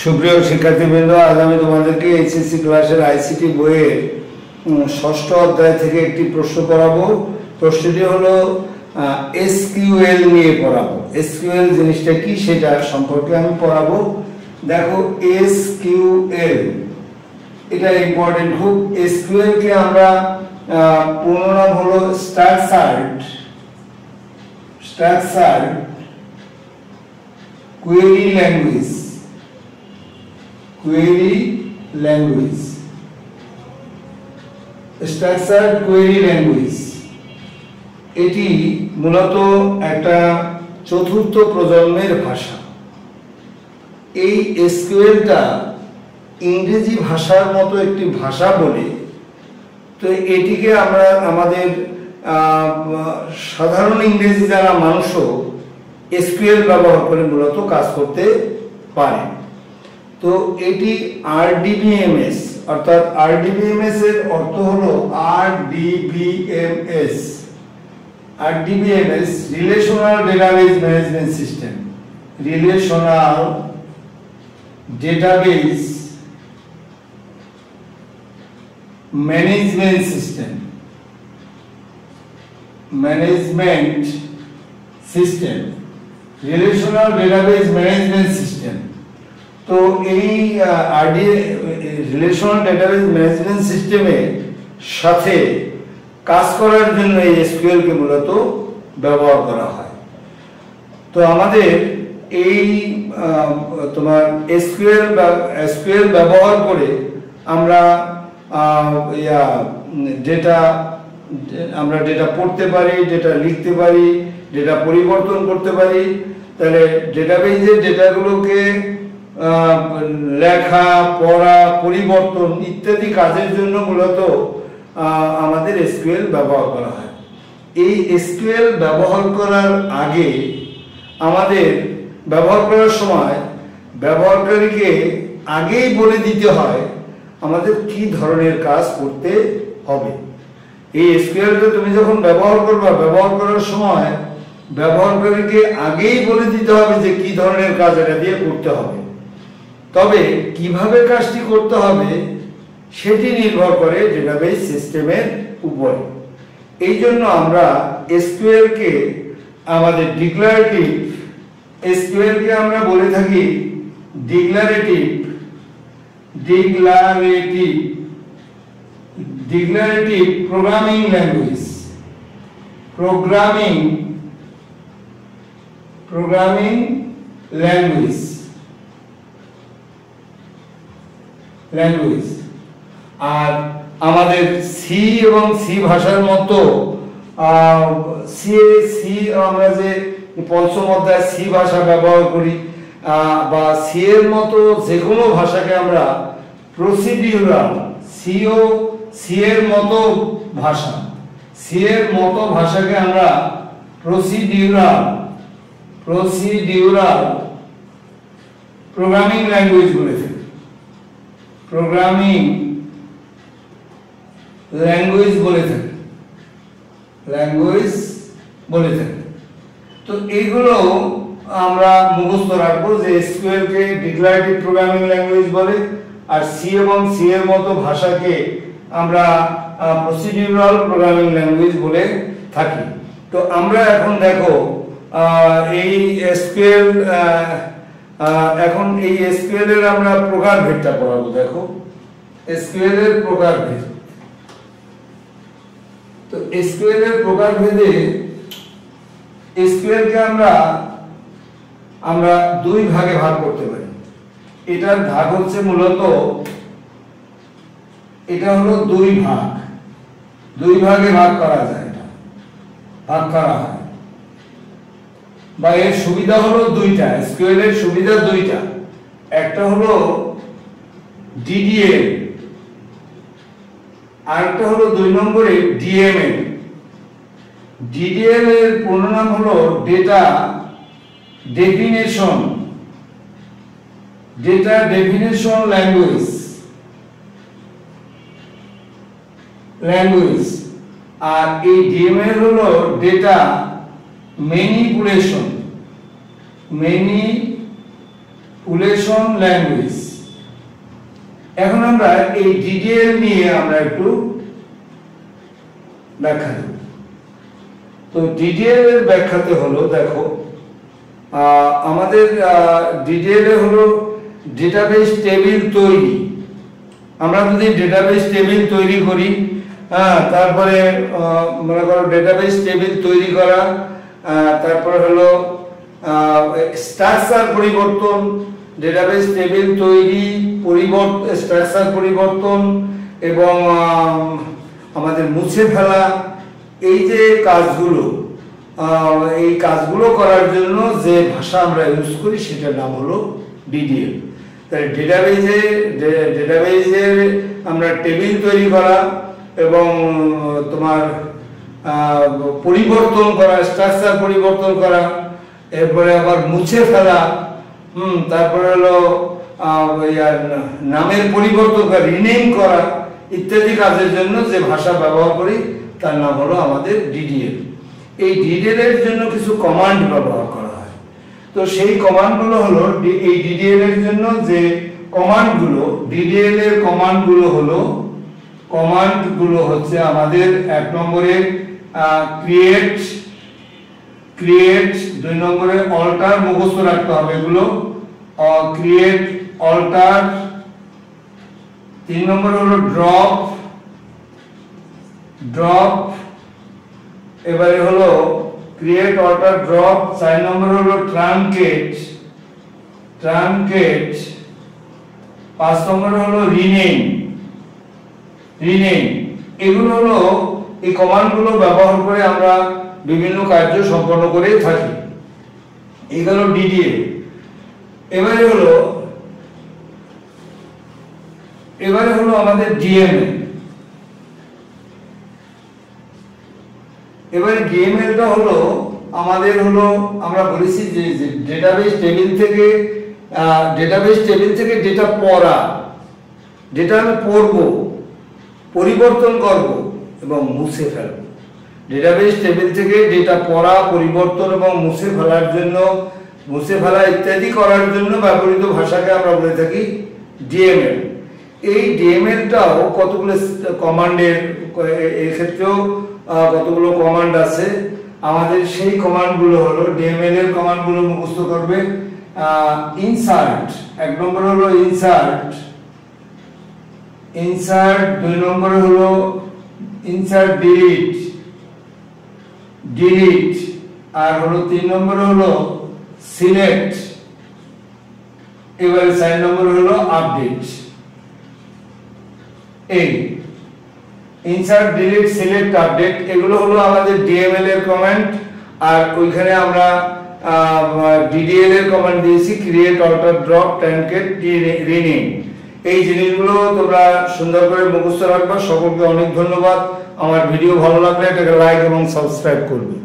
সুপ্রিয় শিক্ষার্থীবৃন্দ, আজ আমি তোমাদেরকে এইচএসসি ক্লাসের আইসিটি বইয়ের ষষ্ঠ অধ্যায় থেকে একটি প্রশ্ন পড়াবো। প্রশ্নটি হলো এসকিউএল নিয়ে পড়াবো। এসকিউএল জিনিসটা কি সেটা সম্পর্কে আমি পড়াবো। দেখো, এসকিউএল এটা ইম্পর্টেন্ট খুব। এসকিউএল কে আমরা পূর্ণ নাম হলো structured query language. Structured query language এটি মূলত একটা চতুর্থ প্রজন্মের ভাষা। এই এসকিউএলটা ইংরেজি ভাষার মতো একটি ভাষা বলে, তো এটিকে আমরা আমাদের সাধারণ ইংরেজি জানা মানুষও এসকিউএল ব্যবহার করে মূলত কাজ করতে পারে। তো এটি আরডিবিএমএস, অর্থাৎ আরডিবিএমএস এর অর্থ হলো RDBMS relational database management system. Relational database management system relational database management system. তো এই রিলেশনাল ডেটাবেজ ম্যানেজমেন্ট সিস্টেমের সাথে কাজ করার জন্য এই এসকিউএল কে মূলত ব্যবহার করা হয়। তো আমাদের এই তোমার এসকিউএল ব্যবহার করে আমরা ডেটা পড়তে পারি, ডেটা লিখতে পারি, ডেটা পরিবর্তন করতে পারি। তাহলে ডেটাবেজের ডেটাগুলোকে লেখা, পড়া, পরিবর্তন ইত্যাদি কাজের জন্য মূলত আমাদের এসকিউএল ব্যবহার করা হয়। এই এসকিউএল ব্যবহার করার আগে আমাদের ব্যবহার করার সময় ব্যবহারকারীকে আগেই বলে দিতে হয় আমাদের কি ধরনের কাজ করতে হবে। এই এসকিউএলটা তুমি যখন ব্যবহার করবা, ব্যবহার করার সময় ব্যবহারকারীকে আগেই বলে দিতে হবে যে কি ধরনের কাজ এটা দিয়ে করতে হবে। তবে কিভাবে কাজটি করতে হবে সেটি নির্ভর করে ডেটাবেজ সিস্টেমের উপরে। এই জন্য আমরা এসকিউএল কে আমাদের এসকিউএল কে আমরা বলে থাকি ডিক্লারেটিভ প্রোগ্রামিং ল্যাঙ্গুয়েজ। আর আমাদের সি এবং সি ভাষার মতো আমরা যে পঞ্চম অধ্যায় সি ভাষা ব্যবহার করি, বা সি এর মতো যে কোনো ভাষাকে আমরা প্রসিডিউরাল, সি এর মতো ভাষাকে আমরা প্রসিডিউরাল প্রোগ্রামিং ল্যাঙ্গুয়েজ বলে থাকি। তো এইগুলো আমরা মুখস্থ রাখবো যে এসকিউএল কে ডিক্লারেটিভ প্রোগ্রামিং ল্যাঙ্গুয়েজ বলে, আর সি এবং সি এর মতো ভাষাকে আমরা প্রসিডিউরাল প্রোগ্রামিং ল্যাঙ্গুয়েজ বলে থাকি। তো আমরা এখন দেখো এই এসকিউএল এর আমরা প্রকারভেদটা পড়াবো। দেখো, এসকিউএল এর প্রকারভেদ। তো এসকিউএল এর প্রকারভেদে এসকিউএল কে আমরা দুই ভাগে ভাগ করতে পারি। এটার ভাগ হচ্ছে মূলত এটা হলো দুই ভাগে ভাগ করা যায়, ভাগ করা হয়। বা এর সুবিধা হলো দুইটা, এসকিউএল এর সুবিধা দুইটা। একটা হলো ডিডিএল, আর একটা হলো 2 নম্বরে ডিএমএল। ডিডিএল এর পূর্ণ নাম হলো ডেটা ডেফিনেশন ল্যাঙ্গুয়েজ। আর এই ডিএমএল হলো ডেটা ম্যানিপুলেশন ম্যানিপুলেশন ল্যাঙ্গুয়েজ। এখন আমরা এই ডিডিএল নিয়ে আমরা একটু ব্যাখ্যা দেব। তো ডিডিএল এর ব্যাখ্যাতে হলো, দেখো আমাদের ডিডিএল এ হলো ডেটাবেস টেবিল তৈরি। আমরা যদি ডেটাবেস টেবিল তৈরি করি, তারপরে মনে করো ডেটাবেস টেবিল তৈরি করা, তারপরে হলো স্ট্রাকচার পরিবর্তন, ডেটাবেস টেবিল তৈরি, স্ট্রাকচার পরিবর্তন এবং আমাদের মুছে ফেলা, এই যে কাজগুলো, এই কাজগুলো করার জন্য যে ভাষা আমরা ইউজ করি সেটার নাম হলো ডিডিএল। তাই ডেটাবেজে আমরা টেবিল তৈরি করা এবং তোমার পরিবর্তন করা, স্ট্রাকচার পরিবর্তন করা, এরপরে আবার মুছে ফেলা, তারপরে হলো নামের পরিবর্তন করা, রিনেম করা ইত্যাদি কাজের জন্য যে ভাষা ব্যবহার করি তার নাম হলো আমাদের ডিডিএল। এই ডিডিএল এর জন্য কিছু কমান্ড ব্যবহার করা হয়। তো সেই কমান্ডগুলো হলো, এই ডিডিএল এর জন্য যে কমান্ডগুলো, ডিডিএল এর কমান্ডগুলো হচ্ছে আমাদের 1 নম্বরে ক্রিয়েট, 2 নম্বরে অল্টার, মুখস্থ রাখতে হবে এগুলো, ক্রিয়েট, অল্টার, 3 নম্বরে হলো ড্রপ, এবারে হলো ক্রিয়েট, অল্টার, ড্রপ, 4 নম্বরে হলো ট্রানকেট, 5 নম্বরে হলো রিনেম। এগুলো হলো এই কমান্ডগুলো ব্যবহার করে আমরা বিভিন্ন কার্য সম্পন্ন করে থাকি। এই হলো ডিডিএল। এবারে হলো আমাদের ডিএমএল। এবারে ডিএমএলটা হলো আমাদের হলো, আমরা বলেছি যে ডেটাবেস টেবিল থেকে ডেটা পড়া, ডেটা আমি পড়বো, পরিবর্তন করব এবং মুছে ফেলবো। ডেটাবেস টেবিল থেকে ডেটা পড়া, পরিবর্তন এবং মুছে ফেলা ইত্যাদি করার জন্য ব্যবহৃত ভাষাকে আমরা বলে থাকি ডিএমএল। এই ডিএমএলটাও কতগুলো কমান্ডের, এক্ষেত্রেও কতগুলো কমান্ড আছে আমাদের। সেই কমান্ডগুলো হলো, ডিএমএল এর কমান্ডগুলো মুখস্থ করবে। ইনসার্ট, 1 নম্বরে হলো ইনসার্ট, 2 নম্বরে হলো ইনসার্ট ডিলিট, আর হলো 3 নম্বরে হলো সিলেক্ট, এবারে 4 নম্বরে হলো আপডেট। এই ইনসার্ট, ডিলিট, সিলেক্ট, আপডেট এগুলো হলো আমাদের ডিএমএল এর কমান্ড। আর ওইখানে আমরা ডিডিএল এর কমান্ড দিয়েছি ক্রিয়েট, অল্টার, ড্রপ, ট্রানকেট, রিনেম। এই জিনিসগুলো তোমরা সুন্দর করে মুখস্থ রাখবা। সকলকে অনেক ধন্যবাদ। আমার ভিডিও ভালো লাগলে এটাকে লাইক এবং সাবস্ক্রাইব করবে।